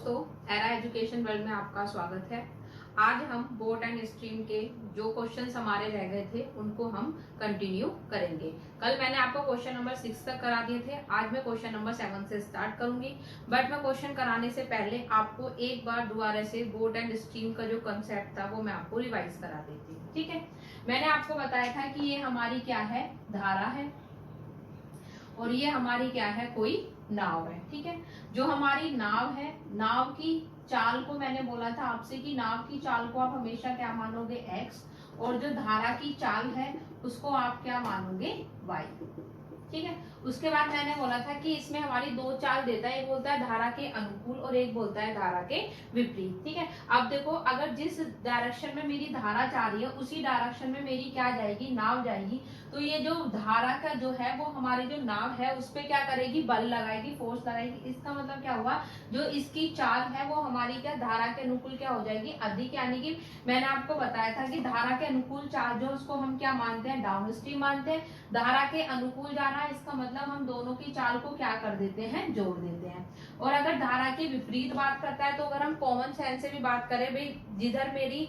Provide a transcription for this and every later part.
दोस्तों, era education world में आपका स्वागत है। आज हम बोट एंड स्ट्रीम के जो क्वेश्चंस हमारे रह गए थे उनको हम कंटिन्यू करेंगे। कल मैंने आपको क्वेश्चन नंबर 6 तक करा दिए थे, आज मैं क्वेश्चन नंबर 7 से स्टार्ट करूंगी। बट मैं क्वेश्चन कराने से पहले आपको एक बार दोबारा से बोट एंड स्ट्रीम का जो कंसेप्ट था वो मैं आपको रिवाइज करा देती हूँ। ठीक है, मैंने आपको बताया था कि ये हमारी क्या है, धारा है, और ये हमारी क्या है, कोई नाव है। ठीक है, जो हमारी नाव है, नाव की चाल को मैंने बोला था आपसे कि नाव की चाल को आप हमेशा क्या मानोगे, x, और जो धारा की चाल है उसको आप क्या मानोगे, y। ठीक है, उसके बाद मैंने बोला था कि इसमें हमारी दो चाल देता है, एक बोलता है धारा के अनुकूल और एक बोलता है धारा के विपरीत। ठीक है, अब देखो, अगर जिस डायरेक्शन में मेरी धारा जा रही है उसी डायरेक्शन में मेरी क्या जाएगी, नाव जाएगी, तो ये जो धारा का जो है वो हमारी जो नाव है उस पे क्या करेगी, बल लगाएगी, फोर्स लगाएगी। इसका मतलब क्या हुआ, जो इसकी चाल है वो हमारी क्या, धारा के अनुकूल क्या हो जाएगी, अधिक। यानी कि मैंने आपको बताया था कि धारा के अनुकूल चाल जो उसको हम क्या मानते हैं, डाउन स्ट्रीम मानते हैं। धारा के अनुकूल जा रहा है, इसका मतलब हम दोनों की चाल को क्या कर देते हैं, जोड़ देते हैं। और अगर धारा के विपरीत बात करता है तो अगर हम कॉमन सेंस से भी बात करें, भाई जिधर मेरी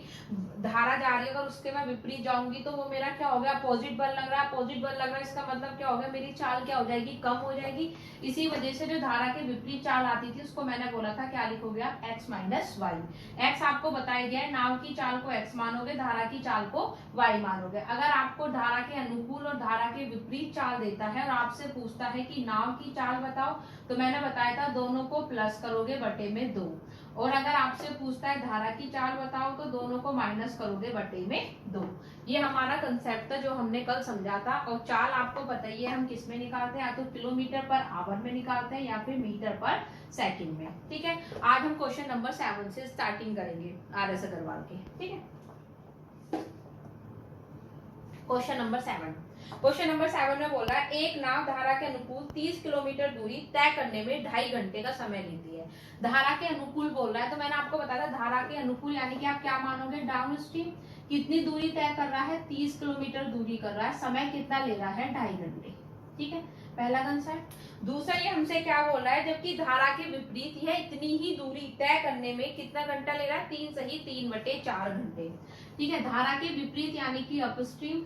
धारा जा रही है अगर उसके मैं विपरीत जाऊंगी तो वो मेरा क्या हो गया, अपोजिट बल लग रहा है। अपोजिट बल लग रहा है, इसका मतलब क्या हो गया, मेरी चाल क्या हो जाएगी, कम हो जाएगी। इसी वजह से जो धारा के विपरीत चाल आती थी उसको मैंने बोला था क्या लिखोगे आप, x माइनस वाई। एक्स आपको बताया गया है, नाव की चाल को x मानोगे, धारा की चाल को y मानोगे। अगर आपको धारा के अनुकूल और धारा के विपरीत चाल देता है और आपसे पूछता है कि नाव की चाल बताओ, तो मैंने बताया था दोनों को प्लस करोगे बटे में 2। और अगर आपसे पूछता है धारा की चाल बताओ तो दोनों को माइनस करोगे बटे में 2। ये हमारा कंसेप्ट था जो हमने कल समझा था। और चाल आपको पता ही है हम किस में निकालते हैं, या तो किलोमीटर पर आवर में निकालते हैं या फिर मीटर पर सेकंड में। ठीक है, आज हम क्वेश्चन नंबर 7 से स्टार्टिंग करेंगे RS अग्रवाल के। ठीक है, क्वेश्चन नंबर 7। क्वेश्चन नंबर 7 में बोल रहा है एक नाव धारा के अनुकूल 30 किलोमीटर दूरी तय करने में 2.5 घंटे का समय लेती है। धारा के अनुकूल बोल रहा है, तो मैंने आपको बताया था धारा के अनुकूल यानी कि आप क्या मानोगे, डाउन स्ट्रीम। कितनी दूरी तय कर रहा है, 30 किलोमीटर दूरी कर रहा है, समय कितना ले रहा है, 2.5 घंटे। ठीक है, पहला कंसेप्ट। दूसरा ये हमसे क्या बोल रहा है, जबकि धारा के विपरीत है इतनी ही दूरी तय करने में कितना घंटा ले रहा है, 3 सही 3 बटे 4 घंटे। ठीक है, धारा के विपरीत यानी कि अपस्ट्रीम,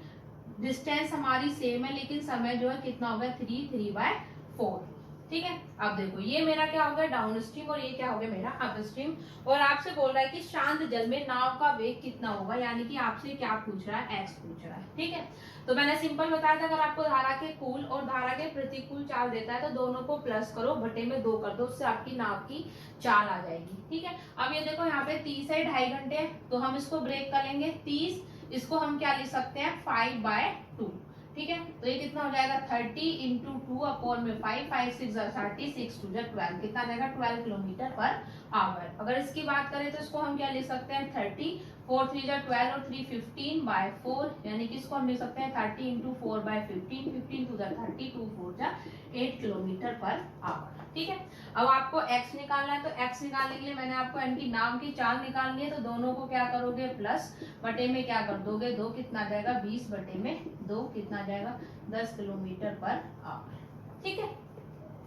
डिस्टेंस हमारी सेम है लेकिन समय जो है कितना होगा, 3/4। ठीक है, अब देखो ये मेरा क्या होगा, डाउन स्ट्रीम, और ये क्या हो गया मेरा अपस्ट्रीम। और आपसे बोल रहा है कि शांत जल में नाव का वेग कितना होगा, यानी कि आपसे क्या पूछ रहा है, x पूछ रहा है। ठीक है, तो मैंने सिंपल बताया था अगर आपको धारा के कूल और धारा के प्रतिकूल चाल देता है तो दोनों को प्लस करो, बटे में 2 कर दो, उससे आपकी नाव की चाल आ जाएगी। ठीक है, अब ये देखो यहाँ पे 30 है, 2.5 घंटे है, तो हम इसको ब्रेक कर लेंगे। 30 इसको हम क्या लिख सकते हैं, 5/2। ठीक है, तो ये कितना हो जाएगा, 30 इंटू 2 अपॉन में 5, 5 6 30, 6 2 12, कितना जाएगा, 12 किलोमीटर पर आवर। अगर इसकी बात करें तो इसको हम क्या लिख सकते हैं, 30, 4 3 12 और 3 15/4, यानी कि इसको हम लिख सकते हैं 30 इंटू 4/15, 15 2 30, 2 4 8 किलोमीटर पर आवर। ठीक है, अब आपको x निकालना है, तो x निकालने के लिए मैंने आपको इनकी नाव की चाल निकालनी है, तो दोनों को क्या करोगे, प्लस, बटे में क्या कर दोगे, 2, कितना जाएगा, 20 बटे में 2, कितना जाएगा, 10 किलोमीटर पर आवर। ठीक है,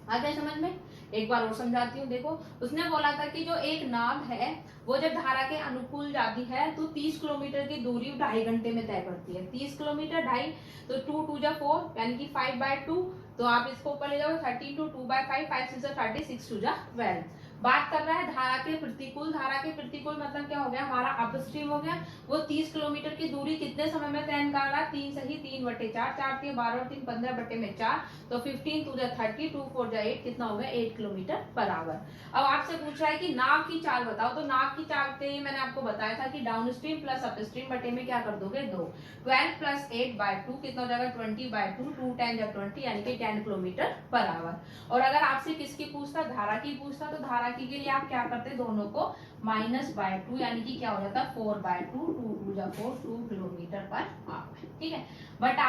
आ गया समझ में। एक बार और समझाती हूँ। देखो, उसने बोला था कि जो एक नाव है वो जब धारा के अनुकूल जाती है तो 30 किलोमीटर की दूरी 2.5 घंटे में तय करती है। 30 किलोमीटर 2.5, तो 2 2 जा 4, यानी कि 5/2, तो आप इसको ऊपर ले जाओ, 30 2 2/5, 5 6 30, 6 2 12। बात कर रहा है धारा के प्रतिकूल। धारा के प्रतिकूल मतलब क्या हो गया, हमारा अपस्ट्रीम हो गया। वो 30 किलोमीटर की दूरी कितने समय में तय कर रहा है, 3 सही 3 बटे 4, 4 3 12 और 3 15 बटे में 4, तो 15 2 30, 2 4 8, कितना हो गया, 8 किलोमीटर पर आवर। अब आपसे पूछ रहा है कि नाव की चाल बताओ, तो नाव की चाल के लिए मैंने आपको बताया था कि डाउन स्ट्रीम प्लस अपस्ट्रीम बटे में क्या कर दोगे, 2। 12 प्लस 8/2 कितना हो जाएगा, 20/2, 2 10 20, यानी कि 10 किलोमीटर पर आवर। और अगर आपसे किसकी पूछता, धारा की पूछता, तो धारा की के लिए आप क्या करते, दोनों को -/2, यानी कि क्या हो जाता है, 4/2, 2 2 जा 4, 2 किलोमीटर पर आवर। ठीक है, बट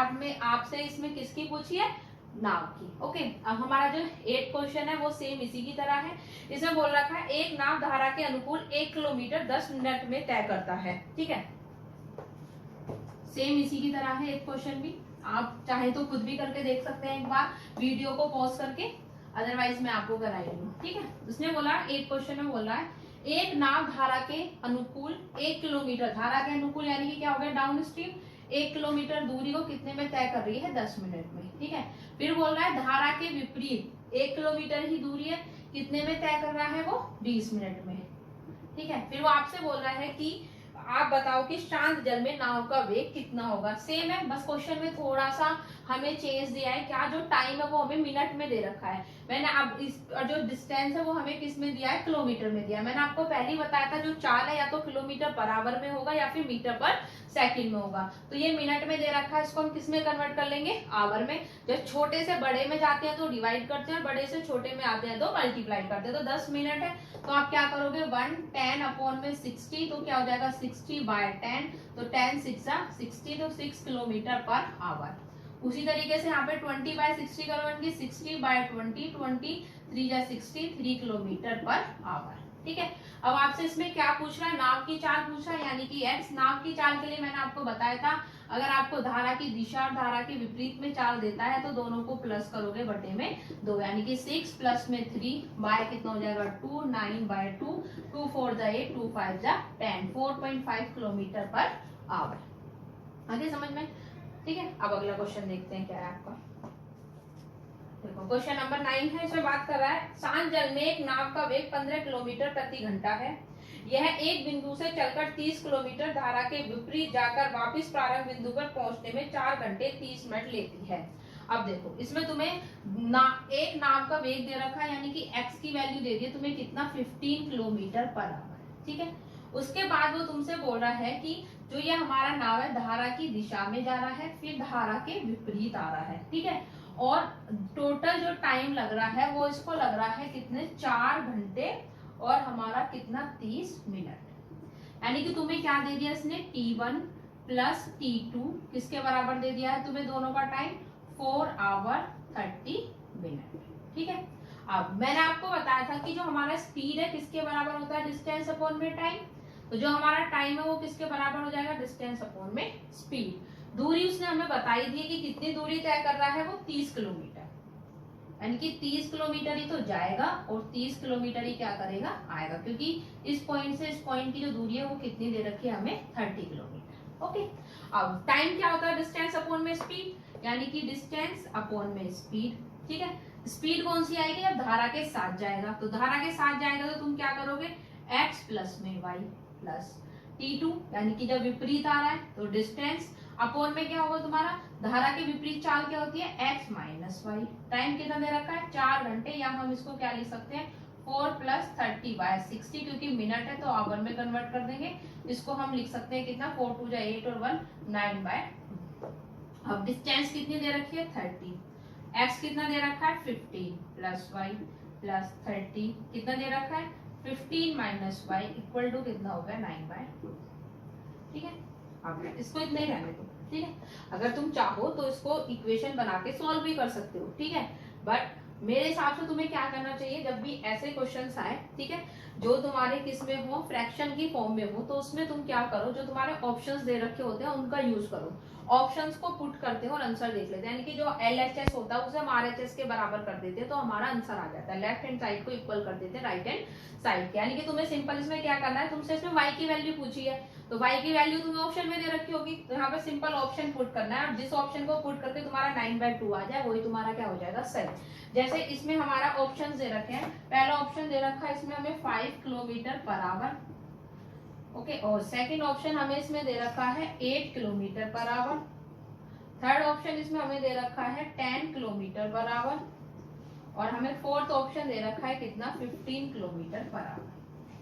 आपसे इसमें किसकी पूछी है, नाव की। ओके, अब हमारा जो 8 क्वेश्चन है वो सेम इसी की तरह है। इसमें बोल रखा है एक नाव धारा के अनुकूल 1 किलोमीटर 10 मिनट में तय करता है। ठीक है, सेम इसी की तरह है एक क्वेश्चन भी। आप चाहे तो खुद भी करके देख सकते हैं एक बार वीडियो को पॉज करके। अदरवाइज मैं आपको कराई हूँ, ठीक है। उसने बोला एक क्वेश्चन में बोल रहा है एक नाव धारा के अनुकूल 1 किलोमीटर, धारा के अनुकूल यानी कि क्या हो गया डाउन स्ट्रीम, 1 किलोमीटर दूरी को कितने में तय कर रही है 10 मिनट में, ठीक है। फिर बोल रहा है धारा के विपरीत 1 किलोमीटर ही दूरी है, कितने में तय कर रहा है वो 20 मिनट में, ठीक है। फिर वो आपसे बोल रहा है कि आप बताओ कि शांत जल में नाव का वेग कितना होगा। सेम है, बस क्वेश्चन में थोड़ा सा हमें चेंज दिया है, क्या जो टाइम है वो हमें मिनट में दे रखा है, मैंने अब इस जो डिस्टेंस है वो हमें किस में दिया है किलोमीटर में दिया है। मैंने आपको पहले ही बताया था जो चाल है या तो किलोमीटर पर आवर में होगा या फिर मीटर पर सेकंड में होगा, तो ये मिनट में दे रखा है, इसको हम किस में कन्वर्ट कर लेंगे आवर में। जब छोटे से बड़े में जाते हैं तो डिवाइड करते हैं और बड़े से छोटे में आते हैं तो मल्टीप्लाई करते हैं। तो 10 मिनट है तो आप क्या करोगे 110 अपॉन में 60, तो क्या हो जाएगा 60/10, तो 10 6 60, तो 6 किलोमीटर पर आवर। उसी तरीके से यहाँ पे 20/60 करोगे 60/20, 20 3 60, 3 किलोमीटर पर आवर, ठीक है। अब आपसे इसमें क्या पूछ रहा है नाव की चाल पूछ रहा है यानी कि x। नाव की चाल के लिए मैंने आपको बताया था अगर आपको धारा की दिशा और धारा के विपरीत में चाल देता है तो दोनों को प्लस करोगे बटे में 2, यानी कि 6 प्लस में 3 बाय कितना हो जाएगा 2, 9/2, 2 4 8, 2 5 10, 4.5 किलोमीटर पर आवर। आगे समझ में, ठीक है। अब अगला क्वेश्चन देखते हैं क्या है आपका। देखो क्वेश्चन नंबर 9 है, इसमें बात कर रहा है शांत जल में एक नाव का वेग 15 किलोमीटर प्रति घंटा है, यह एक बिंदु से चलकर 30 किलोमीटर धारा के विपरीत जाकर वापस प्रारंभ बिंदु पर पहुंचने में 4 घंटे 30 मिनट लेती है। अब देखो इसमें तुम्हें एक नाव का वेग दे रखा है यानी कि x की वैल्यू दे दी है तुम्हें कितना 15 किलोमीटर पर आवर, ठीक है। उसके बाद वो तुमसे बोल रहा है कि जो ये हमारा नाव है धारा की दिशा में जा रहा है फिर धारा के विपरीत आ रहा है, ठीक है। और टोटल जो टाइम लग रहा है वो इसको लग रहा है कितने 4 घंटे और हमारा कितना 30 मिनट, यानी कि तुम्हें क्या दे दिया इसने t1 प्लस t2 किसके बराबर दे दिया है तुम्हें दोनों का टाइम 4 आवर 30 मिनट, ठीक है। अब मैंने आपको बताया था कि जो हमारा स्पीड है किसके बराबर होता है डिस्टेंस अपॉन में टाइम, तो जो हमारा टाइम है वो किसके बराबर हो जाएगा डिस्टेंस अपॉन में स्पीड। दूरी उसने हमें बताई दी कि कितनी दूरी तय कर रहा है वो 30 किलोमीटर, यानी कि 30 किलोमीटर ही तो जाएगा और 30 किलोमीटर ही क्या करेगा आएगा, क्योंकि इस पॉइंट से इस पॉइंट की जो दूरी है वो कितनी दे रखी है हमें 30 किलोमीटर, ओके। अब टाइम क्या होता है डिस्टेंस अपॉन में स्पीड, यानी कि डिस्टेंस अपॉन में स्पीड, ठीक है। स्पीड कौन सी आएगी जब धारा के साथ जाएगा, तो धारा के साथ जाएगा तो तुम क्या करोगे x प्लस में y प्लस t2, यानी कि जब विपरीत आ रहा है तो डिस्टेंस अपॉन में क्या होगा तुम्हारा धारा के विपरीत चाल क्या होती है x माइनस वाई। टाइम कितना दे रखा है 4 घंटे, या हम इसको क्या लिख सकते हैं 4 प्लस 30/60, क्योंकि मिनट है तो आवर में कन्वर्ट कर देंगे, इसको हम लिख सकते हैं कितना 4 2 8 और 1 9/2। अब डिस्टेंस कितनी दे रखी है 30, x कितना दे रखा है 15 प्लस y प्लस 30 कितना दे रखा है 15 माइनस y इक्वल टू कितना होगा 9/2, ठीक है। अब इसको इतना ही रहने दो, ठीक है। अगर तुम चाहो तो इसको इक्वेशन बना के सॉल्व भी कर सकते हो, ठीक है। बट मेरे हिसाब से तुम्हें क्या करना चाहिए जब भी ऐसे क्वेश्चंस आए, ठीक है, जो तुम्हारे किस में हो फ्रैक्शन की फॉर्म में हो, तो उसमें तुम क्या करो जो तुम्हारे ऑप्शंस दे रखे होते हैं उनका यूज करो, ऑप्शंस को पुट करते हो और आंसर देख लेते हैं, यानी कि जो LHS होता है उसे हम RHS के बराबर कर देते हैं तो हमारा आंसर आ जाता है। लेफ्ट हैंड साइड को इक्वल कर देते हैं राइट हैंड साइड के, यानी कि तुम्हें सिंपल इसमें क्या करना है तुमसे इसमें y की वैल्यू पूछी है तो y की वैल्यू तुम्हें ऑप्शन में दे रखी होगी, तो यहाँ पे सिंपल ऑप्शन पुट करना है और जिस ऑप्शन को पुट करके तुम्हारा 9/2 आ जाए वही तुम्हारा क्या हो जाएगा सही। जैसे इसमें हमारा ऑप्शन दे रखे हैं, पहला ऑप्शन दे रखा है इसमें हमें 5 किलोमीटर पर आवर, ओके, और सेकंड ऑप्शन हमें इसमें दे रखा है 8 kilometre per our, third option इसमें हमें दे रखा है 10 किलोमीटर पर आवर और हमें फोर्थ ऑप्शन दे रखा है कितना 15 किलोमीटर पर आवर,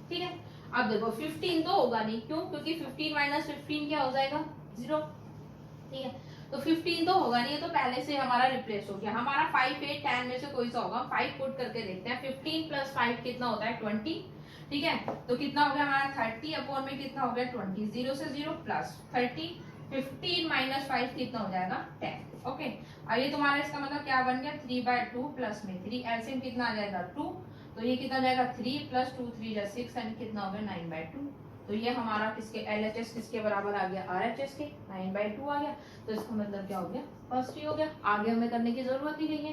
ठीक है। अब देखो 15 तो होगा नहीं, क्यों, क्योंकि 15 माइनस 15 क्या हो जाएगा 0, ठीक है। तो 15 तो होगा नहीं, तो पहले से हमारा रिप्लेस हो गया, हमारा 5 8 10 में से कोई सा होगा, 5 पुट करके देखते हैं 15 प्लस 5 कितना होता है 20, ठीक है। तो कितना हो गया हमारा 30 अपॉन में कितना हो गया 20, 0 से 0 प्लस 30, 15 माइनस 5 कितना हो जाएगा 10, ओके। अब ये तुम्हारा इसका मतलब क्या बन गया 3/2 प्लस में 3, एलसीएम कितना आ जाएगा 2, तो ये कितना जाएगा 3 प्लस 2 3 6 एंड कितना हो गया 9/2, तो ये हमारा किसके LHS किसके बराबर आ गया RHS के 9/2 आ गया, तो इसका मतलब क्या हो गया फर्स्ट ही हो गया, आगे हमें करने की जरूरत ही नहीं है,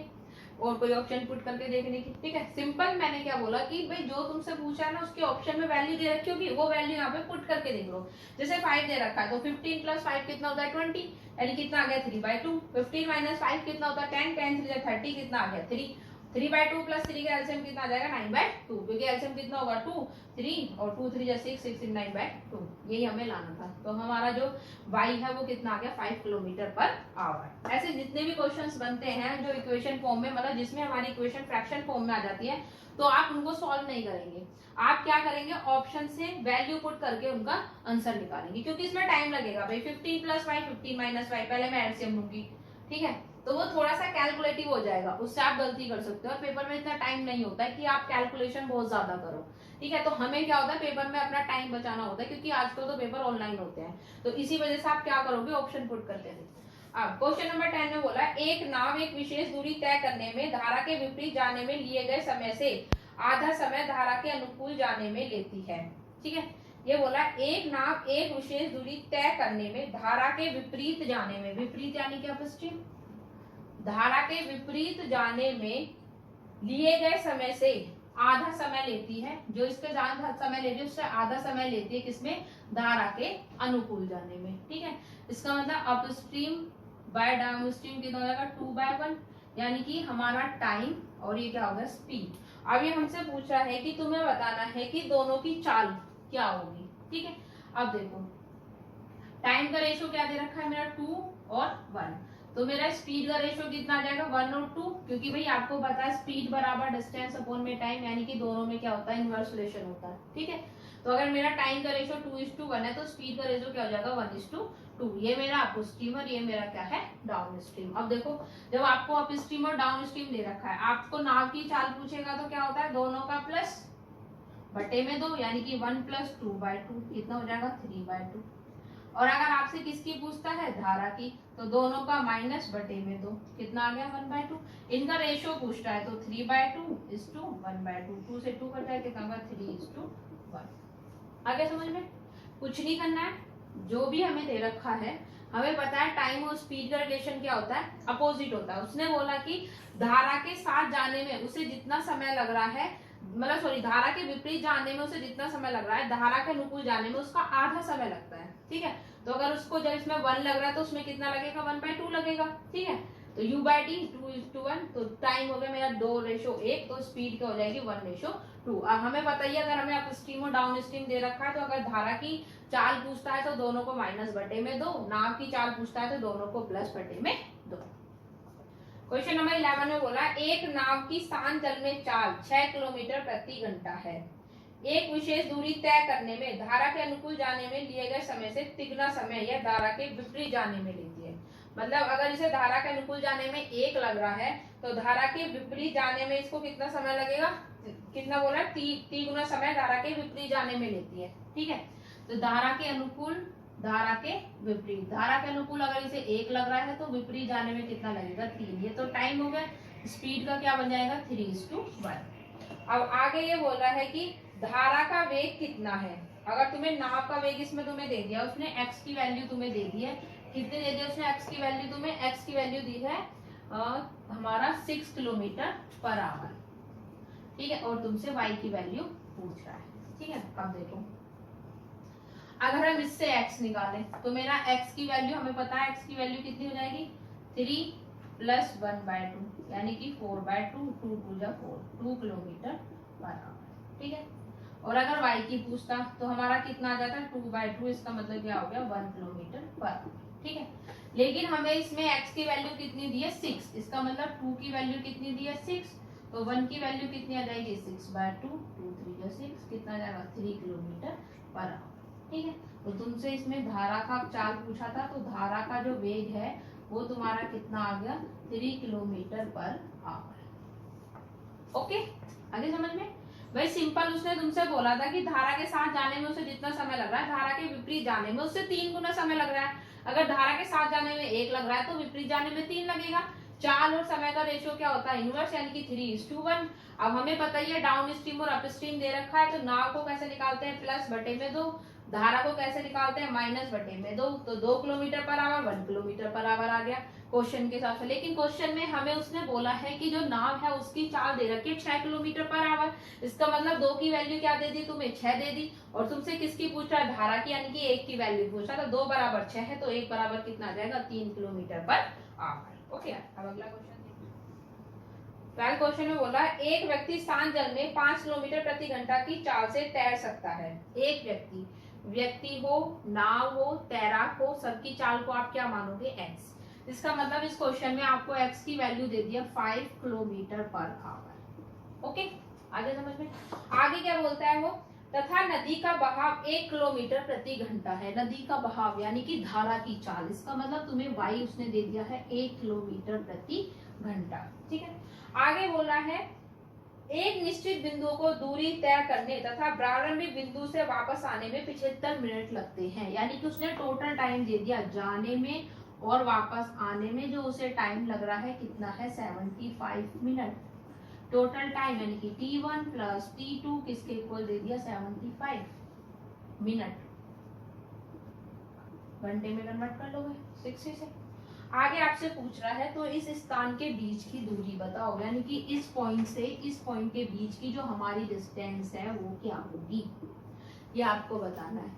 और कोई ऑप्शन पुट करके देखने की, ठीक है। सिंपल मैंने क्या बोला कि भाई जो तुमसे पूछा है ना उसके ऑप्शन में वैल्यू दे रखी होगी, वो वैल्यू यहाँ पे पुट करके देख लो। जैसे 5 दे रखा है तो 15 प्लस 5 कितना होता है 20, यानी कितना आ गया 3/2। 15 माइनस 5 कितना होता है 10, 10 3 30 कितना आ गया 3। 3/2 प्लस 3 का एलसीएम कितना आ जाएगा 9/2, क्योंकि एलसीएम कितना होगा 2 3 और 2 3 6 6 9/2, यही हमें लाना था। तो हमारा जो y है वो कितना आ गया 5 किलोमीटर पर आवर। ऐसे जितने भी क्वेश्चंस बनते हैं जो इक्वेशन फॉर्म में, मतलब जिसमें हमारी इक्वेशन फ्रैक्शन फॉर्म में आ जाती है, तो आप उनको सॉल्व नहीं करेंगे, आप क्या करेंगे ऑप्शन से वैल्यू पुट करके उनका आंसर निकालेंगे, क्योंकि इसमें टाइम लगेगा भाई। 15 प्लस y 15 माइनस y, पहले मैं एलसीएम लूंगी, ठीक है, तो वो थोड़ा सा कैलकुलेटिव हो जाएगा, उससे आप गलती कर सकते हो। और पेपर में इतना टाइम नहीं होता है कि आप कैलकुलेशन बहुत ज्यादा करो, ठीक है। तो हमें क्या होता है पेपर में अपना टाइम बचाना होता है, क्योंकि आजकल तो पेपर ऑनलाइन होते हैं, तो इसी वजह से आप क्या करोगे ऑप्शन पुट करते हैं। अब क्वेश्चन नंबर 10 में बोला एक नाव एक विशेष दूरी तय करने में धारा के विपरीत जाने में लिए गए समय से आधा समय धारा के अनुकूल जाने में लेती है, ठीक है। ये बोला एक नाव एक विशेष दूरी तय करने में धारा के विपरीत जाने में, विपरीत यानी क्या पश्चिम, धारा के विपरीत जाने में लिए गए समय से आधा समय लेती है, जो इसके ज्यादा समय लेती है उससे आधा समय लेती है किसमें, धारा के अनुकूल जाने में, ठीक है। इसका मतलब अपस्ट्रीम बाय डाउनस्ट्रीम कितना हो जाएगा 2/1, यानी कि हमारा टाइम और ये क्या होगा स्पीड। अब ये हमसे पूछ रहा है कि तुम्हें बताना है कि दोनों की चाल क्या होगी, ठीक है। अब देखो टाइम का रेशियो क्या दे रखा है मेरा 2 और 1, तो मेरा स्पीड का रेशियो कितना आ जाएगा 1 और 2, क्योंकि भाई आपको पता है स्पीड बराबर डिस्टेंस अपॉन में टाइम, यानी कि दोनों में क्या होता है इनवर्स रिलेशन होता है, ठीक है। तो अगर मेरा टाइम का रेशियो 2:1 है तो स्पीड का रेशियो क्या हो जाएगा 1:2। ये मेरा अपस्ट्रीम और ये मेरा क्या है डाउन स्ट्रीम। अब देखो जब आपको अपस्ट्रीम और डाउन स्ट्रीम दे रखा है, आपको नाव की चाल पूछेगा तो क्या होता है दोनों का प्लस बटे में 2, यानी कि 1 + 2/2 कितना हो जाएगा 3/2। और अगर आपसे किसकी पूछता है धारा की, तो दोनों का माइनस बटे में 2 कितना आ गया 1/2। इनका रेशियो पूछता है तो 3/2:1/2, 2 से 2 कटा है कितना होगा 3:1। आगे समझ में कुछ नहीं करना है, जो भी हमें दे रखा है हमें पता है टाइम और स्पीड का रिलेशन क्या होता है अपोजिट होता है। उसने बोला कि धारा के साथ जाने में उसे जितना समय लग रहा है, मतलब सॉरी धारा के विपरीत जाने में उसे जितना समय लग रहा है धारा के अनुकूल जाने में उसका आधा समय लगता है, ठीक है। तो अगर उसको जब इसमें 1 लग रहा है तो उसमें कितना लगेगा 1/2 लगेगा, ठीक है। तो u/t 2:1, तो टाइम हो गया मेरा 2:1, तो स्पीड क्या हो जाएगी 1:2। अब हमें बताइए अगर हमें अपस्ट्रीम और डाउन स्ट्रीम दे रखा है तो अगर धारा की चाल पूछता है तो दोनों को माइनस बटे में 2, नाव की चाल पूछता है तो दोनों को प्लस बटे में 2। क्वेश्चन नंबर 11 में बोला एक नाव की शांत जल में चाल 6 किलोमीटर प्रति घंटा है, एक विशेष दूरी तय करने में धारा के अनुकूल जाने में लिए गए समय से तिगुना समय यह धारा के विपरीत जाने में लेती है। मतलब अगर इसे धारा के अनुकूल जाने में 1 लग रहा है तो धारा के विपरीत जाने में इसको कितना समय लगेगा, कितना बोला 3 गुना समय धारा के विपरीत जाने में लेती है, ठीक है। तो धारा के अनुकूल धारा के विपरीत, धारा के अनुकूल अगर इसे 1 लग रहा है तो विपरीत जाने में कितना लगेगा 3। ये तो टाइम हो गया, स्पीड का क्या बन जाएगा 3:1। अब आगे ये बोल रहा है कि धारा का वेग कितना है। अगर तुम्हें नाव का वेग इसमें तुम्हें दे दिया, उसने x की वैल्यू तुम्हें दे दी है, कितने दे दिया उसने x की वैल्यू, तुम्हें x की वैल्यू दी है हमारा 6 किलोमीटर पर आवर, ठीक है। और तुमसे y की वैल्यू पूछ रहा है, ठीक है। अब देखो अगर हम इससे x निकालें तो मेरा x की वैल्यू हमें पता है, x की वैल्यू कितनी हो जाएगी 3 + 1/2, यानी कि 4/2, 2 × 4, 2 किलोमीटर पर आवर, ठीक है। और अगर y की पूछता तो हमारा कितना आ जाता है 2/2, इसका मतलब क्या हो गया 1 किलोमीटर पर आवर, ठीक है। लेकिन हमें इसमें x की वैल्यू कितनी दी है 6, इसका मतलब 2 की वैल्यू कितनी दी है 6, तो 1 की वैल्यू कितनी आ जाएगी 6/2, 2 3 6 कितना आ जाएगा 3 किलोमीटर पर आवर, ठीक है। तो तुमसे इसमें धारा का चाल पूछा था, तो धारा का जो वेग है वो तुम्हारा कितना आ गया 3 किलोमीटर पर आवर। ओके आगे समझ में भाई सिंपल, उसने तुमसे बोला था कि धारा के साथ जाने में उसे जितना समय लग रहा है धारा के विपरीत जाने में उससे 3 गुना समय लग रहा है। अगर धारा के साथ जाने में 1 लग रहा है तो विपरीत जाने में 3 लगेगा। चाल और समय का रेशियो क्या होता है इनवर्स, यानी कि 3:1। अब हमें पता ही है डाउन स्ट्रीम और अप स्ट्रीम दे रखा है, तो नाव को कैसे निकालते हैं प्लस बटे में 2, धारा को कैसे निकालते हैं, माइनस बटे में 2, तो 2 kilometre per hour 1 kilometre per hour आ गया क्वेश्चन के हिसाब से। लेकिन क्वेश्चन में हमें उसने बोला है कि जो नाव है उसकी चाल दे रखी है 6 किलोमीटर पर आवर। इसका मतलब 2 की वैल्यू क्या दे दी तुम्हें, 6 दे दी। और तुमसे किसकी पूछ रहा है, धारा की, यानी कि 1 की वैल्यू पूछ रहा था। 2 बराबर 6 है तो 1 बराबर कितना आ जाएगा, 3 किलोमीटर पर आवर। ओके, अब अगला क्वेश्चन। ट्वेल्थ क्वेश्चन में बोला एक व्यक्ति शांत जल में 5 किलोमीटर प्रति घंटा की चाल से तैर सकता है। एक व्यक्ति हो, नाव हो, तैराक हो, सबकी चाल को आप क्या मानोगे, x। इसका मतलब इस क्वेश्चन में आपको x की वैल्यू दे दिया 5 किलोमीटर पर आवर। ओके, आगे समझ में। आगे क्या बोलता है वो, तथा नदी का बहाव 1 किलोमीटर प्रति घंटा है। नदी का बहाव यानी कि धारा की चाल, इसका मतलब तुम्हें y उसने दे दिया है 1 किलोमीटर प्रति घंटा। ठीक है, आगे बोला है एक निश्चित बिंदु को दूरी तय करने तथा प्रारंभिक बिंदु से वापस आने में 75 मिनट लगते हैं। यानी कि उसने टोटल टाइम दे दिया जाने में और वापस आने में, जो उसे टाइम लग रहा है कितना है, 75 मिनट। टोटल टाइम यानी कि t1 प्लस t2 किसके इक्वल दे दिया, 75 मिनट। घंटे में कन्वर्ट कर लोगे 60 से। आगे आपसे पूछ रहा है तो इस स्थान के बीच की दूरी बताओ, यानी कि इस पॉइंट से इस पॉइंट के बीच की जो हमारी डिस्टेंस है वो क्या होगी, ये आपको बताना है।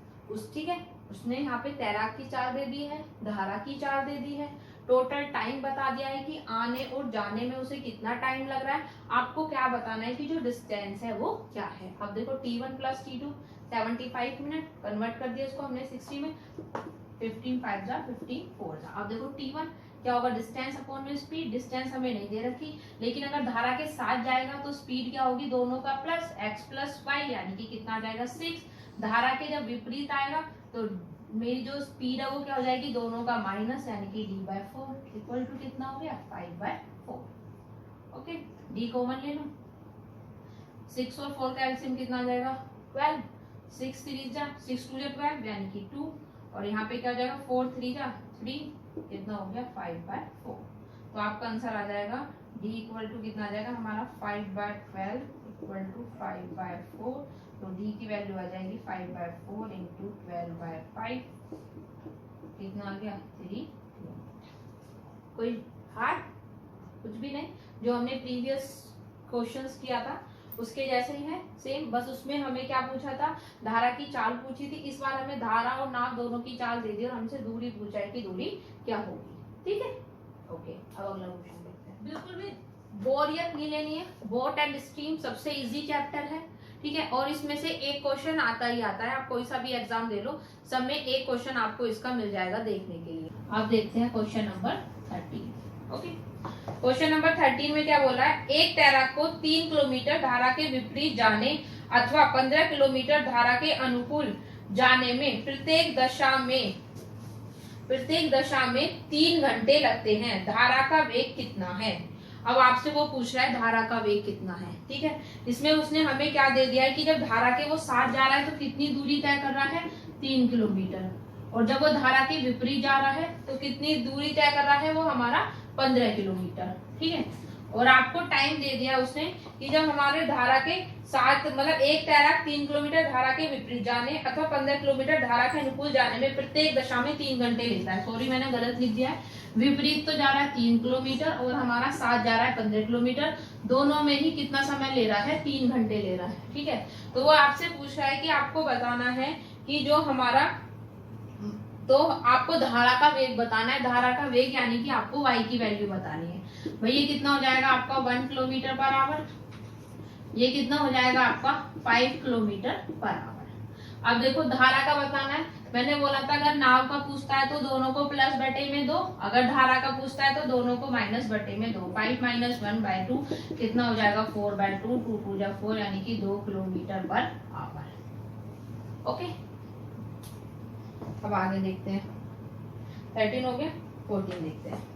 ठीक है, उसने यहाँ पे तैराक की चाल दे दी है, धारा की चाल दे दी है, टोटल टाइम बता दिया है कि आने और जाने में उसे कितना टाइम लग रहा है। आपको क्या बताना है कि जो डिस्टेंस है वो क्या है। अब देखो t1 plus t2 75 minute, convert कर दिया इसको हमने 60 में, 15 5 जा 15 4 जा। अब देखो t1 क्या होगा, डिस्टेंस अपॉन में स्पीड। डिस्टेंस हमें नहीं दे रखी, लेकिन अगर धारा के साथ जाएगा तो स्पीड क्या होगी, दोनों का प्लस, x प्लस y यानी कि कितना आ जाएगा 6। धारा के जब विपरीत आएगा तो मेरी जो स्पीड है वो क्या हो जाएगी, दोनों का माइनस, यानी कि d/4 इक्वल टू कितना हो गया, 5/4। ओके, d कॉमन ले लो, 6 और 4 का एलसीएम कितना आ जाएगा, 12। 6 3 जा 6 2 12 यानी कि 2, और यहाँ पे क्या हो जाएगा, 4 3 जा 3, कितना हो गया 5/4। तो आपका आंसर आ जाएगा d इक्वल टू कितना आ जाएगा हमारा 5/12 इक्वल टू 5/4। तो d की वैल्यू आ जाएगी 5/4 इंटू 12/5, कितना आ गया 3। कोई हार्ड कुछ भी नहीं, जो हमने प्रीवियस क्वेश्चंस किया था उसके जैसे ही है सेम, बस उसमें हमें क्या पूछा था, धारा की चाल पूछी थी। इस बार हमें धारा और नाव दोनों की चाल दे दी और हमसे दूरी पूछा है कि दूरी क्या होगी। ठीक है, ओके, अब अगला क्वेश्चन देखते हैं। बिल्कुल भी बोरियत नहीं लेनी है, बोट एंड स्ट्रीम सबसे इजी चैप्टर है। ठीक है, और इसमें से एक क्वेश्चन आता ही आता है, आप कोई सा भी एग्जाम दे लो, सब में एक क्वेश्चन आपको इसका मिल जाएगा देखने के लिए। आप देखते हैं question number 13। Okay, question number 13 में क्या बोला है, एक तैराक को 3 किलोमीटर धारा के विपरीत जाने अथवा 15 किलोमीटर धारा के अनुकूल जाने में प्रत्येक दशा में 3 घंटे लगते हैं। धारा का वेग कितना है। अब आपसे वो पूछ रहा है धारा का वेग कितना है। ठीक है, इसमें उसने हमें क्या दे दिया है कि जब धारा के वो साथ जा रहा है तो कितनी दूरी तय कर रहा है, 3 किलोमीटर, और जब वो धारा के विपरीत जा रहा है तो कितनी दूरी तय कर रहा है वो हमारा 15 किलोमीटर। ठीक है, और आपको टाइम दे दिया उसने कि जब हमारे धारा के साथ, मतलब एक तैराक 3 किलोमीटर धारा के विपरीत जाने अथवा 15 किलोमीटर धारा के अनुकूल जाने में प्रत्येक दशा में 3 घंटे लेता है। सॉरी, मैंने गलत लिख दिया है, विपरीत तो जा रहा है 3 किलोमीटर और हमारा साथ जा रहा है 15 किलोमीटर, दोनों में ही कितना समय ले रहा है, 3 घंटे ले रहा है। ठीक है, तो वो आपसे पूछ रहा है कि आपको बताना है कि जो हमारा, तो आपको धारा का वेग बताना है। धारा का वेग यानी कि आपको y की वैल्यू बतानी है। भाई ये कितना हो जाएगा आपका 1 किलोमीटर पर आवर, ये कितना हो जाएगा आपका 5 किलोमीटर पर आवर। अब देखो धारा का बताना है, मैंने बोला था अगर नाव का पूछता है तो दोनों को प्लस बटे में 2, अगर धारा का पूछता है तो दोनों को माइनस बटे में 2। 5 - 1/2 कितना हो जाएगा 4/2, 2 2 जा 4 यानी कि 2 किलोमीटर पर आवर। ओके, अब आगे देखते हैं, 13 हो गया, 14 देखते हैं।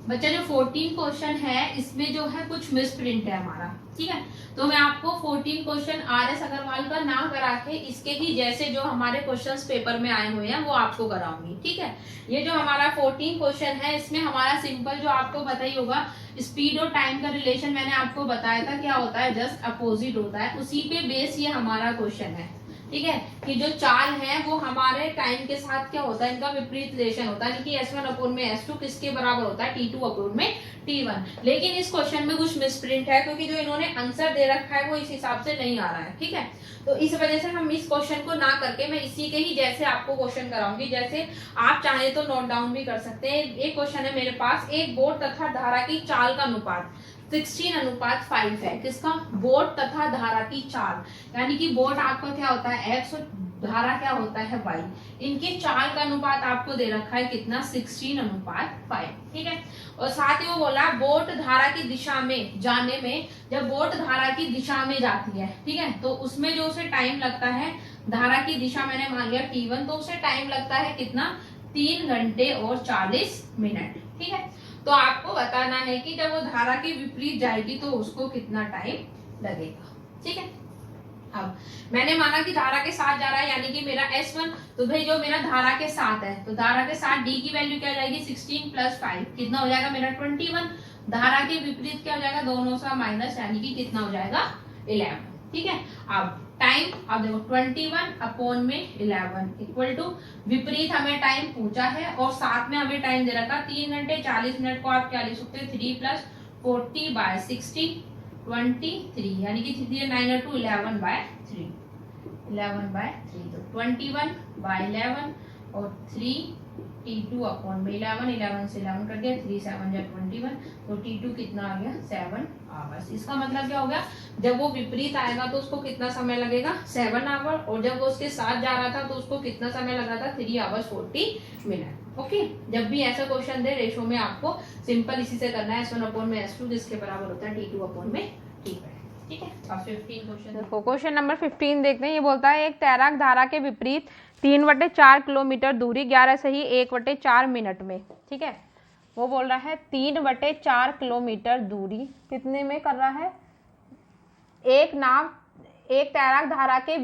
बच्चा जो 14 क्वेश्चन है इसमें जो है कुछ मिस प्रिंट है हमारा। ठीक है, तो मैं आपको 14 क्वेश्चन RS अग्रवाल का ना करा के इसके ही जैसे जो हमारे क्वेश्चंस पेपर में आए हुए हैं वो आपको कराऊंगी। ठीक है, ये जो हमारा 14 क्वेश्चन है इसमें हमारा सिंपल जो आपको पता ही होगा, स्पीड और टाइम का रिलेशन मैंने आपको बताया था क्या होता है, जस्ट अपोजिट होता है, उसी पे बेस ये हमारा क्वेश्चन है। ठीक है, कि जो चाल है वो हमारे टाइम के साथ क्या होता है, इनका विपरीत रिलेशन होता है, कि S1 अपॉन में S2 किसके बराबर होता है, T2 अपॉन में T1। लेकिन इस क्वेश्चन में कुछ मिसप्रिंट है, क्योंकि जो इन्होंने आंसर दे रखा है वो इस हिसाब से नहीं आ रहा है। ठीक है, तो इस वजह से हम इस क्वेश्चन को ना करके मैं इसी के ही जैसे आपको क्वेश्चन कराऊंगी। जैसे आप चाहे तो नोट डाउन भी कर सकते हैं। एक क्वेश्चन है मेरे पास, एक बोर्ड तथा धारा की चाल का अनुपात 16:5 है। किसका, बोर्ड तथा धारा की चाल, यानी कि बोर्ड आपका क्या होता है x और धारा क्या होता है y। इनके चाल का अनुपात आपको दे रखा है कितना, 16:5। ठीक है, और साथ ही वो बोला बोट धारा की दिशा में जाने में, जब बोट धारा की दिशा में जाती है, ठीक है, तो उसमें जो उसे टाइम लगता है, धारा की दिशा मैंने मान लिया T1, तो उसे टाइम लगता है कितना, 3 घंटे और 40 मिनट। ठीक है, तो आपको बताना है कि जब वो धारा के विपरीत जाएगी तो उसको कितना टाइम लगेगा। ठीक है, अब मैंने माना कि धारा के साथ जा रहा है, यानी कि मेरा S1, तो भाई जो मेरा धारा के साथ है, तो धारा के साथ D की वैल्यू क्या जाएगी, 16 + 5 कितना हो जाएगा मेरा 21। धारा के विपरीत क्या हो जाएगा, दोनों सा माइनस, यानी कि कितना हो जाएगा 11। ठीक है, अब टाइम, अब देखो 21 अपॉन में 11 इक्वल टू, विपरीत हमें टाइम पूछा है और साथ में हमें टाइम दे रखा 3 घंटे 40 मिनट को आप क्या लिख सकते हैं, 3 + 40/60 23, यानी कि 9 × 2 11/3, 11/3, तो 21/11 और 3 T2 अपॉन में 11 से 11 कर दिया, 3 7 जा 21, तो T2 कितना आ गया, 7 आवर्स। इसका मतलब क्या हो गया, जब वो विपरीत आएगा तो उसको कितना समय लगेगा, 7 आवर, और जब वो उसके साथ जा रहा था तो उसको कितना समय लगा था, 3 आवर्स 40 मिनट। ओके, जब भी ऐसा क्वेश्चन दे रेशो में आपको सिंपल इसी से करना है, S1 अपॉन में S2 जिसके बराबर होता है T2 अपॉन में T5। ठीक है, अब 15 क्वेश्चन देखो। क्वेश्चन नंबर 15 देखते हैं। ये बोलता है एक तैराक धारा के विपरीत 3/4 किलोमीटर दूरी 11 से ही 1/4 मिनट में, ठीक है, वो बोल रहा है 3/4 किलोमीटर दूरी कितने में कर रहा है, एक तैराक धारा के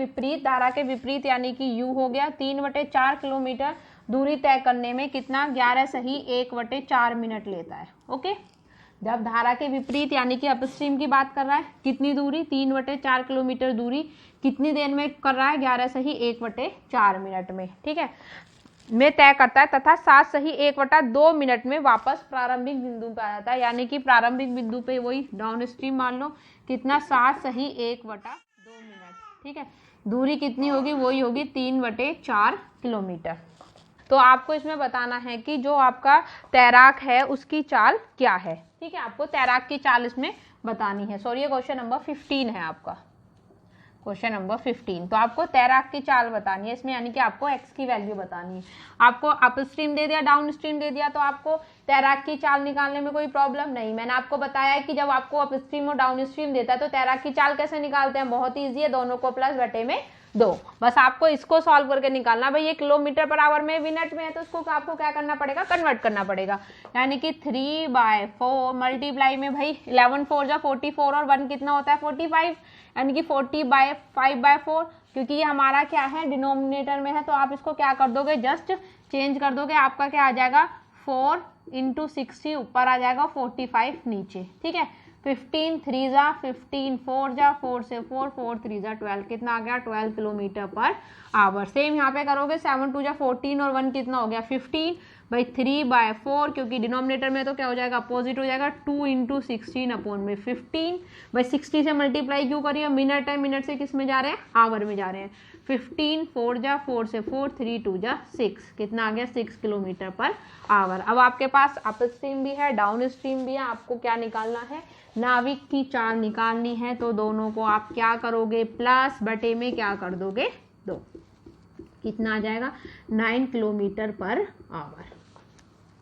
विपरीत यानी कि U हो गया, 3/4 किलोमीटर दूरी तय करने में कितना, 11 सही 1/4 मिनट लेता है। ओके, जब धारा के विपरीत यानी कि अपस्ट्रीम की बात कर रहा है, कितनी दूरी, 3/4 किलोमीटर दूरी कितनी देर में कर रहा है, 11 सही 1/4 मिनट में, ठीक है, में तय करता है, तथा 7 सही 1/2 मिनट में वापस प्रारंभिक बिंदु पे आ जाता है, यानी कि प्रारंभिक बिंदु पे वही डाउन स्ट्रीम मान लो कितना, 7 सही 1/2 मिनट। ठीक है, दूरी कितनी होगी, वही होगी 3/4 किलोमीटर। तो आपको इसमें बताना है कि जो आपका तैराक है उसकी चाल क्या है। ठीक है, आपको तैराक की चाल इसमें बतानी है। सॉरी, ये क्वेश्चन नंबर 15 है आपका, क्वेश्चन नंबर 15। तो आपको तैराक की चाल बतानी है इसमें, यानी कि आपको x की वैल्यू बतानी है। आपको अप स्ट्रीम दे दिया, डाउन स्ट्रीम दे दिया, तो आपको तैराक की चाल निकालने में कोई प्रॉब्लम नहीं। मैंने आपको बताया है कि जब आपको अप स्ट्रीम और डाउन स्ट्रीम देता है तो तैराक की चाल कैसे निकालते हैं, बहुत ईजी है, दोनों को प्लस बटे में 2, बस आपको इसको सॉल्व करके निकालना। भाई ये किलोमीटर/आवर में मिनट में है तो इसको आपको क्या करना पड़ेगा, कन्वर्ट करना पड़ेगा, यानी कि 3/4 मल्टीप्लाई में भाई 11 4 जा 44 और 1 कितना होता है 45, यानी कि 40/5/4, क्योंकि ये हमारा क्या है डिनोमिनेटर में है, तो आप इसको क्या कर दोगे, जस्ट चेंज कर दोगे, आपका क्या आ जाएगा 4 × 60 ऊपर आ जाएगा, 45 नीचे। ठीक है, 15 3 जा 15, 4 जा 4 से 4, 4 3 जा 12, कितना आ गया 12 किलोमीटर/आवर। सेम यहाँ पे करोगे, 7 2 जा 14 और 1 कितना हो गया 15, भाई 3/4, क्योंकि डिनोमिनेटर में तो क्या हो जाएगा, अपोजिट हो जाएगा, 2 × 16 अपॉन में 15, भाई 60 से मल्टीप्लाई क्यों करिए, मिनट है, मिनट से किस में जा रहे हैं, आवर में जा रहे हैं। 15 4 जा 4 से 4, 3 2 जा 6, कितना आ गया 6 किलोमीटर/आवर। अब आपके पास अप स्ट्रीम भी है, डाउन स्ट्रीम भी है, आपको क्या निकालना है, नाविक की चाल निकालनी है, तो दोनों को आप क्या करोगे, प्लस बटे में क्या कर दोगे 2, कितना आ जाएगा 9 किलोमीटर/आवर।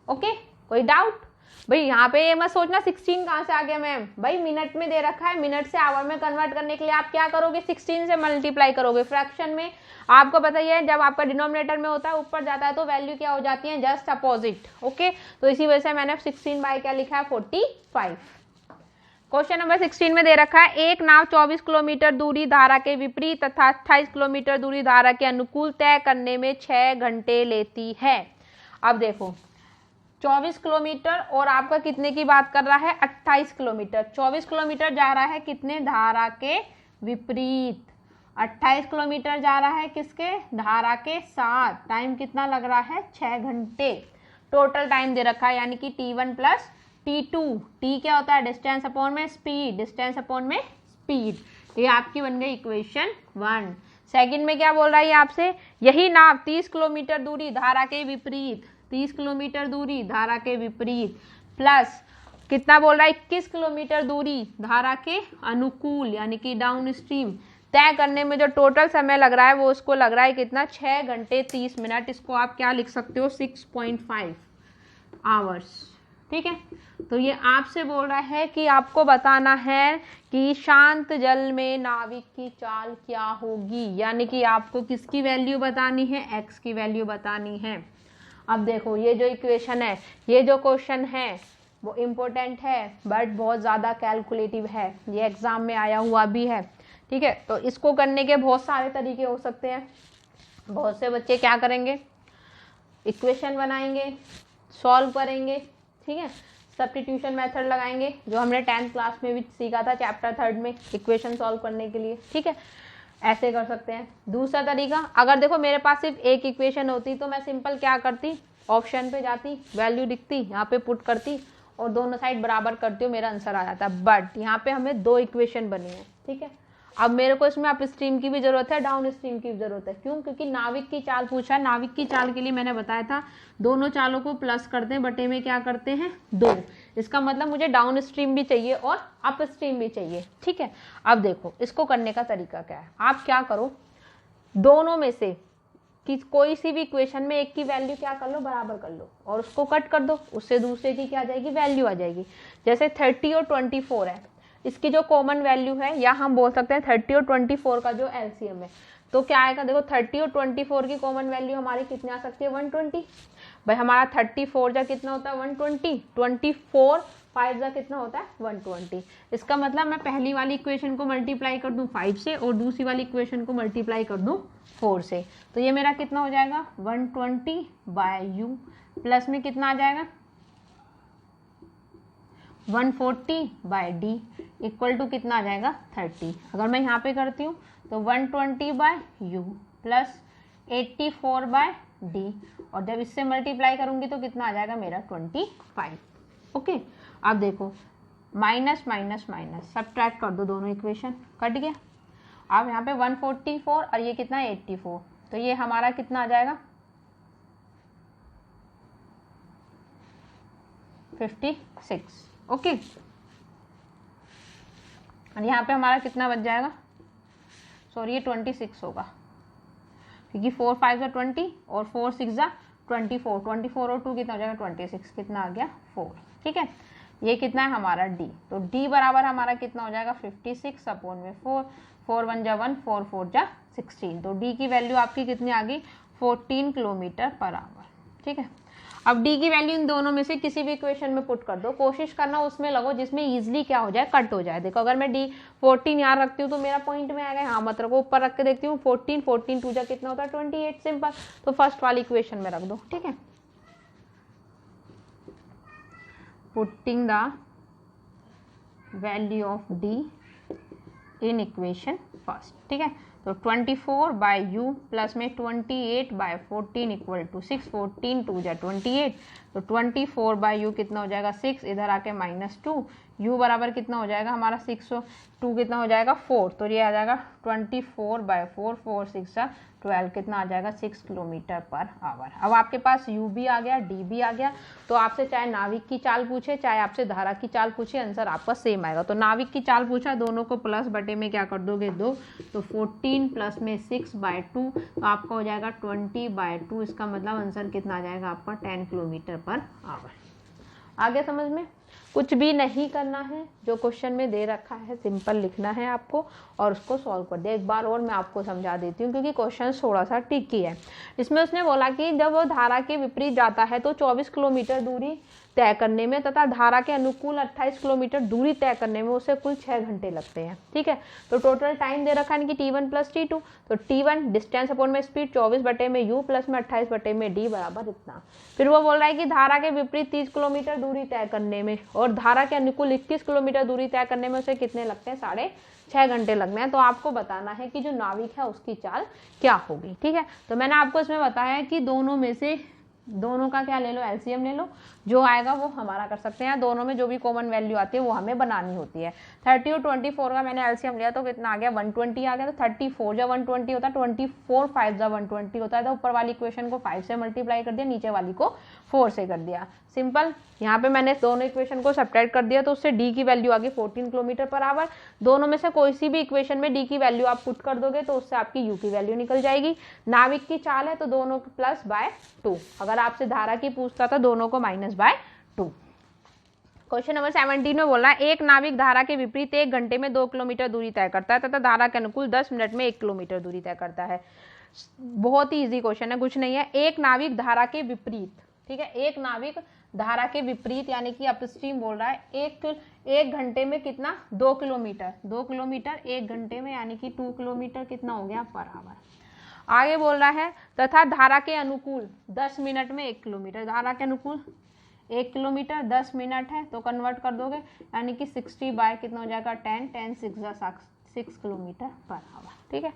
ओके, कोई डाउट? भाई यहाँ पे ये मत सोचना 16 कहाँ से आ गया मैम, भाई मिनट में दे रखा है, मिनट से आवर में कन्वर्ट करने के लिए आप क्या करोगे, 16 से मल्टीप्लाई करोगे। फ्रैक्शन में आपको बताइए जब आपका डिनोमिनेटर में होता है ऊपर जाता है तो वैल्यू क्या हो जाती है, जस्ट अपोजिट। ओके, तो इसी वजह से मैंने 16 बाय क्या लिखा है 45। क्वेश्चन नंबर 16 में दे रखा है एक नाव 24 किलोमीटर दूरी धारा के विपरीत तथा 28 किलोमीटर दूरी धारा के अनुकूल तय करने में 6 घंटे लेती है। अब देखो 24 किलोमीटर और आपका कितने की बात कर रहा है 28 किलोमीटर। 24 किलोमीटर जा रहा है कितने, धारा के विपरीत, 28 किलोमीटर जा रहा है किसके, धारा के साथ। टाइम कितना लग रहा है, 6 घंटे। टोटल टाइम दे रखा है यानी कि T1 प्लस T2। T क्या होता है, डिस्टेंस अपॉन में स्पीड, डिस्टेंस अपॉन में स्पीड। ये आपकी बन गई इक्वेशन 1। सेकंड में क्या बोल रहा है ये आपसे, यही नाव 30 किलोमीटर दूरी धारा के विपरीत, 30 किलोमीटर दूरी धारा के विपरीत प्लस कितना बोल रहा है, 21 किलोमीटर दूरी धारा के अनुकूल यानी कि डाउन स्ट्रीम तय करने में जो टोटल समय लग रहा है वो उसको लग रहा है कितना, 6 घंटे 30 मिनट। इसको आप क्या लिख सकते हो, 6.5 आवर्स। ठीक है, तो ये आपसे बोल रहा है कि आपको बताना है कि शांत जल में नाविक की चाल क्या होगी, यानी कि आपको किसकी वैल्यू बतानी है, x की वैल्यू बतानी है। अब देखो ये जो इक्वेशन है, ये जो क्वेश्चन है वो इम्पोर्टेंट है बट बहुत ज़्यादा कैलकुलेटिव है, ये एग्जाम में आया हुआ भी है। ठीक है, तो इसको करने के बहुत सारे तरीके हो सकते हैं। बहुत से बच्चे क्या करेंगे, इक्वेशन बनाएंगे, सॉल्व करेंगे। ठीक है, सब्स्टिट्यूशन मेथड लगाएंगे जो हमने 10th क्लास में भी सीखा था चैप्टर 3 में इक्वेशन सॉल्व करने के लिए। ठीक है, ऐसे कर सकते हैं। दूसरा तरीका, अगर देखो मेरे पास सिर्फ एक इक्वेशन होती तो मैं सिंपल क्या करती, ऑप्शन पे जाती, वैल्यू दिखती, यहाँ पे पुट करती और दोनों साइड बराबर करती हूँ, मेरा आंसर आ जाता। बट यहाँ पे हमें 2 इक्वेशन बनी है। ठीक है, अब मेरे को इसमें अप स्ट्रीम की भी जरूरत है, डाउन स्ट्रीम की भी जरूरत है। क्यों, क्योंकि नाविक की चाल पूछा है। नाविक की चाल के लिए मैंने बताया था दोनों चालों को प्लस करते हैं, बटे में क्या करते हैं 2। इसका मतलब मुझे डाउन स्ट्रीम भी चाहिए और अप स्ट्रीम भी चाहिए। ठीक है, अब देखो इसको करने का तरीका क्या है। आप क्या करो, दोनों में से कि कोई सी भी इक्वेशन में एक की वैल्यू क्या कर लो, बराबर कर लो और उसको कट कर दो, उससे दूसरे की क्या आ जाएगी, वैल्यू आ जाएगी। जैसे 30 और 24 है, इसकी जो कॉमन वैल्यू है, या हम बोल सकते हैं 30 और 24 का जो एलसीएम है, तो क्या आएगा, देखो 30 और 24 की कॉमन वैल्यू हमारी कितनी आ सकती है, 120। भाई हमारा 34 जा कितना होता है, 120, 24 5 जा कितना होता है, 120। इसका मतलब मैं पहली वाली इक्वेशन को मल्टीप्लाई कर दूं 5 से और दूसरी वाली इक्वेशन को मल्टीप्लाई कर दूं 4 से, तो ये मेरा कितना हो जाएगा, 120 बाय यू प्लस में कितना आ जाएगा, 140 बाय डी इक्वल टू कितना आ जाएगा, 30। अगर मैं यहाँ पे करती हूँ तो 120 by U plus 84 by D, और जब इससे मल्टीप्लाई करूंगी तो कितना आ जाएगा मेरा 25। ओके, अब देखो माइनस माइनस माइनस सब्ट्रैक्ट कर दो, दोनों इक्वेशन कट गया। अब यहाँ पे 144 और ये कितना है 84, तो ये हमारा कितना आ जाएगा 56। ओके, और यहाँ पे हमारा कितना बच जाएगा, सॉरी ये 26 होगा क्योंकि 4 5 जा 20 और 4 6 जा 24, 24 और 2 कितना हो जाएगा 26, कितना आ गया 4। ठीक है, ये कितना है हमारा डी, तो डी बराबर हमारा कितना हो जाएगा 56 अपॉन में 4, 4 1 जा 1, 4 4 जा 16, तो डी की वैल्यू आपकी कितनी आ गई 14 किलोमीटर पर आवर। ठीक है, अब डी की वैल्यू इन दोनों में से किसी भी इक्वेशन में पुट कर दो, कोशिश करना उसमें लगो जिसमें इजीली क्या हो जाए, कट हो जाए। देखो अगर मैं डी 14 यहाँ रखती हूँ तो मेरा पॉइंट में आएगा, हाँ मत रखो, ऊपर रख के देखती हूँ 14 14 2 जा कितना होता है 28, सिंपल, तो फर्स्ट वाली इक्वेशन में रख दो। ठीक है, putting the value of D in equation first. ठीक है, तो 24 बाय यू प्लस में 28 बाय 14 इक्वल टू 6, 14 2 जा 28, तो 24 बाय यू कितना हो जाएगा 6, इधर आके -2, यू बराबर कितना हो जाएगा हमारा 6, 2 कितना हो जाएगा 4, तो ये आ जाएगा 24 बाय 4, 4 6 जा 12, कितना आ जाएगा 6 किलोमीटर पर आवर। अब आपके पास यू भी आ गया, डी भी आ गया, तो आपसे चाहे नाविक की चाल पूछे चाहे आपसे धारा की चाल पूछे, आंसर आपका सेम आएगा। तो नाविक की चाल पूछा, दोनों को प्लस बटे में क्या कर दोगे 2, तो 14 प्लस में 6 बाय 2, तो आपका हो जाएगा 20 बाय 2, इसका मतलब आंसर कितना आ जाएगा आपका 10 किलोमीटर पर आवर। आगे समझ में, कुछ भी नहीं करना है, जो क्वेश्चन में दे रखा है सिंपल लिखना है आपको और उसको सॉल्व कर दे। एक बार और मैं आपको समझा देती हूँ क्योंकि क्वेश्चन थोड़ा सा ट्रिकी है। इसमें उसने बोला कि जब वो धारा के विपरीत जाता है तो 24 किलोमीटर दूरी तय करने में तथा धारा के अनुकूल 28 किलोमीटर दूरी तय करने में उसे कुल 6 घंटे लगते हैं। ठीक है, तो टोटल टाइम दे रखा है कि T1 प्लस T2, तो T1 डिस्टेंस अपॉन में स्पीड 24 बटे में U प्लस में 28 बटे में D बराबर इतना। फिर वो बोल रहा है कि धारा के विपरीत 30 किलोमीटर दूरी तय करने में और धारा के अनुकूल 21 किलोमीटर दूरी तय करने में उसे कितने लगते हैं, 6 घंटे लगने हैं, तो आपको बताना है कि जो नाविक है उसकी चाल क्या होगी। ठीक है, तो मैंने आपको इसमें बताया है कि दोनों में से दोनों का क्या ले लो, एलसीएम ले लो, जो आएगा वो हमारा कर सकते हैं। दोनों में जो भी कॉमन वैल्यू आती है वो हमें बनानी होती है। 30 और 24 का मैंने एलसीएम लिया तो कितना आ गया, 120 आ गया। तो 34 जब 120 होता है, 24 5 जब 120 होता है, तो ऊपर वाली इक्वेशन को 5 से मल्टीप्लाई कर दिया, नीचे वाली को 4 से कर दिया। सिंपल। यहाँ पे मैंने दोनों इक्वेशन को सब्ट्रैक्ट कर दिया, तो उससे डी की वैल्यू आ गई 14 किलोमीटर पर आवर। दोनों में से कोई सी भी इक्वेशन में डी की वैल्यू आप पुट कर दोगे तो उससे आपकी यू की वैल्यू निकल जाएगी। नाविक की चाल है तो दोनों प्लस बाय 2, अगर आपसे धारा की पूछता था दोनों को माइनस बाय 2। क्वेश्चन नंबर 17 में बोला एक नाविक धारा के विपरीत 1 घंटे में 2 किलोमीटर दूरी तय करता है तथा धारा के अनुकूल 10 मिनट में 1 किलोमीटर दूरी तय करता है। बहुत ही इजी क्वेश्चन है, कुछ नहीं है। एक नाविक धारा के विपरीत, ठीक है, एक नाविक धारा के विपरीत यानी कि अपस्ट्रीम बोल रहा है एक घंटे में कितना, 2 किलोमीटर, 2 किलोमीटर 1 घंटे में यानी कि 2 किलोमीटर कितना हो गया पर आवर। आगे बोल रहा है तथा धारा के अनुकूल 10 मिनट में 1 किलोमीटर, धारा के अनुकूल 1 किलोमीटर 10 मिनट है तो कन्वर्ट कर दोगे यानी कि 60 बाय कितना हो जाएगा 10, 10 6 किलोमीटर पर आवर। ठीक है,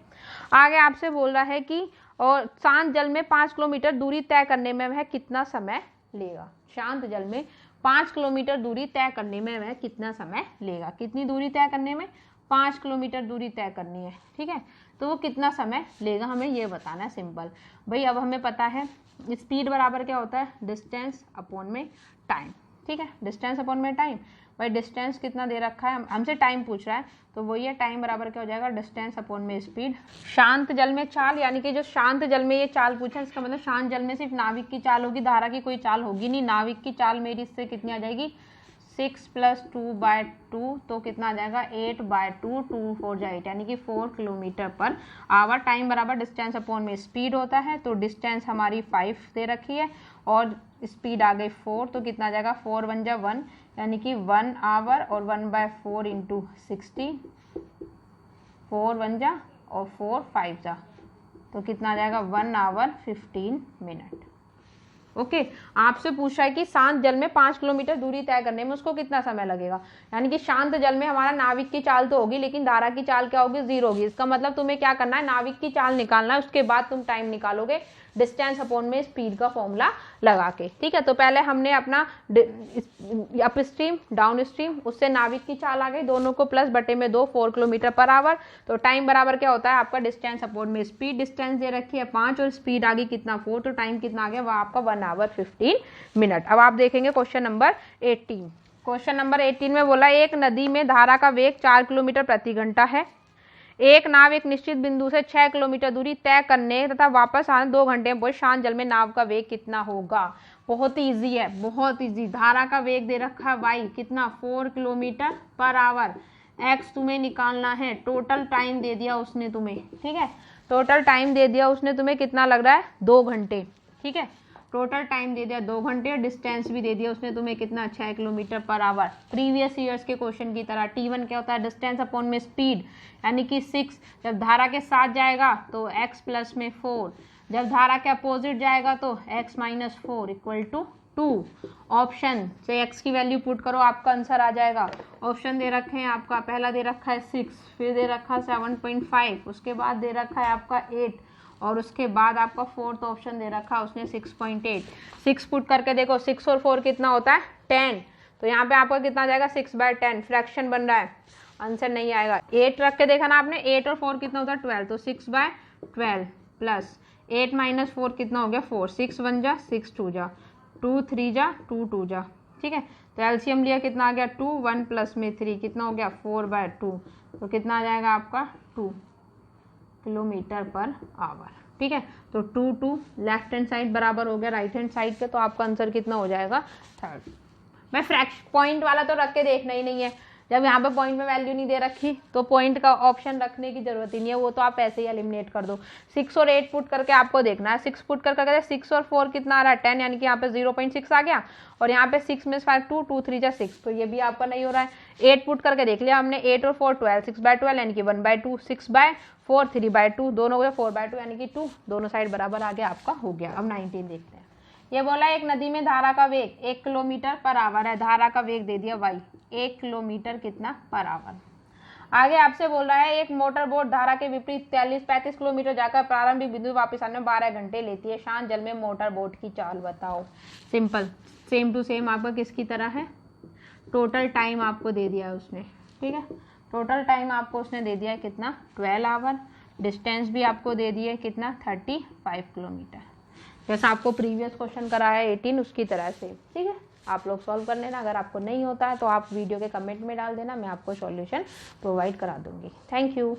आगे आपसे बोल रहा है कि और शांत जल में 5 किलोमीटर दूरी तय करने में वह कितना समय लेगा। शांत जल में 5 किलोमीटर दूरी तय करने में वह कितना समय लेगा। कितनी दूरी तय करने में, 5 किलोमीटर दूरी तय करनी है। ठीक है, तो वो कितना समय लेगा हमें ये बताना है। सिंपल भाई, अब हमें पता है स्पीड बराबर क्या होता है, डिस्टेंस अपॉन में टाइम। ठीक है, डिस्टेंस अपॉन में टाइम। भाई डिस्टेंस कितना दे रखा है, हमसे टाइम पूछ रहा है तो वही है, टाइम बराबर क्या हो जाएगा, डिस्टेंस अपॉन में स्पीड। शांत जल में चाल यानी कि जो शांत जल में ये चाल पूछा इसका मतलब शांत जल में सिर्फ नाविक की चाल होगी, धारा की कोई चाल होगी नहीं। नाविक की चाल मेरी इससे कितनी आ जाएगी, 6 + 2/2 तो कितना आ जाएगा 8/2, 2 4 जा 8 यानी कि 4 किलोमीटर पर आवर। टाइम बराबर डिस्टेंस अपॉन में स्पीड होता है, तो डिस्टेंस हमारी 5 दे रखी है और स्पीड आ गई 4, तो कितना आ जाएगा 4 1 जा 1 यानी कि 1 आवर और 1/4 × 60, 4 1 जा और 4 5 जा तो कितना आ जाएगा 1 आवर 15 मिनट। ओके, आपसे पूछ रहा है कि शांत जल में 5 किलोमीटर दूरी तय करने में उसको कितना समय लगेगा। यानी कि शांत जल में हमारा नाविक की चाल तो होगी लेकिन धारा की चाल क्या होगी, 0 होगी। इसका मतलब तुम्हें क्या करना है, नाविक की चाल निकालना है, उसके बाद तुम टाइम निकालोगे डिस्टेंस अपॉन में स्पीड का फॉर्मूला लगा के। ठीक है, तो पहले हमने अपना अपस्ट्रीम डाउन स्ट्रीम, उससे नाविक की चाल आ गई, दोनों को प्लस बटे में 2, 4 किलोमीटर पर आवर। तो टाइम बराबर क्या होता है आपका डिस्टेंस अपॉन में स्पीड। डिस्टेंस दे रखी है 5 और स्पीड आ गई कितना 4, तो टाइम कितना आ गया वह आपका 1 आवर 15 मिनट। अब आप देखेंगे क्वेश्चन नंबर 18। क्वेश्चन नंबर 18 में बोला एक नदी में धारा का वेग 4 किलोमीटर प्रति घंटा है। एक नाव एक निश्चित बिंदु से 6 किलोमीटर दूरी तय करने तथा वापस आने 2 घंटे में पहुंचे, शांत जल में नाव का वेग कितना होगा। बहुत ही इजी है, बहुत इजी। धारा का वेग दे रखा है वाई कितना 4 किलोमीटर पर आवर, एक्स तुम्हें निकालना है, टोटल टाइम दे दिया उसने तुम्हें। ठीक है, टोटल टाइम दे दिया उसने तुम्हें कितना लग रहा है 2 घंटे। ठीक है, टोटल टाइम दे दिया 2 घंटे, डिस्टेंस भी दे दिया उसने तुम्हें कितना 6 kilometre per our. Previous years के क्वेश्चन की तरह T1 क्या होता है डिस्टेंस अपॉन में स्पीड यानी कि 6, जब धारा के साथ जाएगा तो x प्लस में 4, जब धारा के अपोजिट जाएगा तो x minus 4 equal to 2। Option से x की वैल्यू पुट करो आपका आंसर आ जाएगा। ऑप्शन दे रखे हैं आपका, पहला दे रखा है 6, फिर दे रखा है 7.5, उसके बाद दे रखा है आपका 8 और उसके बाद आपका 4th ऑप्शन दे रखा है उसने 6.8। 6 पुट करके देखो, 6 और 4 कितना होता है 10, तो यहाँ पे आपका कितना आ जाएगा 6/10, फ्रैक्शन बन रहा है, आंसर नहीं आएगा। 8 रख के देखा ना आपने, 8 और 4 कितना होता है 12, तो 6/12 प्लस 8 माइनस 4 कितना हो गया 4, 6 1 जा 6 2 जा 2 3 जा 2 2 जा। ठीक है, तो एलसीएम लिया कितना आ गया 2, 1 प्लस में 3 कितना हो गया 4/2, तो कितना आ जाएगा आपका 2 किलोमीटर पर आवर। ठीक है, तो 2 लेफ्ट हैंड साइड बराबर हो गया राइट हैंड साइड के, तो आपका आंसर कितना हो जाएगा 3rd। मैं फ्रैक्शन पॉइंट वाला तो रख के देखना ही नहीं है, जब यहाँ पे पॉइंट में वैल्यू नहीं दे रखी तो पॉइंट का ऑप्शन रखने की जरूरत ही नहीं है, वो तो आप ऐसे ही एलिमिनेट कर दो। 6 और 8 पुट करके आपको देखना है, 6 पुट करके 6 और 4 कितना आ रहा है 10 यानी कि यहाँ पे 0.6 आ गया और यहाँ पे 6 में 5 2 2 3 जा 6, तो ये भी आपका नहीं हो रहा है। 8 पुट करके देख लिया हमने, 8 और 4 12, 6/12 यानी कि 1/2, 6/4 3/2, दोनों हो गए 4/2 यानी कि 2, दोनों साइड बराबर आ गया आपका हो गया। अब 19 देखते हैं। ये बोला एक नदी में धारा का वेग 1 किलोमीटर पर आवर है, धारा का वेग दे दिया y, 1 किलोमीटर कितना पर आवर। आगे आपसे बोल रहा है एक मोटर बोट धारा के विपरीत 43-35 किलोमीटर जाकर प्रारंभिक बिंदु वापस आने में 12 घंटे लेती है। शांत जल में मोटर बोट की चाल बताओ। सिंपल, सेम टू सेम आपका किसकी तरह है, टोटल टाइम आपको दे दिया है उसने, ठीक है। टोटल टाइम आपको उसने दे दिया है कितना, 12 आवर। डिस्टेंस भी आपको दे दिया है कितना, 35 किलोमीटर। जैसा आपको प्रीवियस क्वेश्चन कराया है 18, उसकी तरह से, ठीक है। आप लोग सॉल्व कर लेना। अगर आपको नहीं होता है तो आप वीडियो के कमेंट में डाल देना, मैं आपको सॉल्यूशन प्रोवाइड करा दूंगी। Thank you.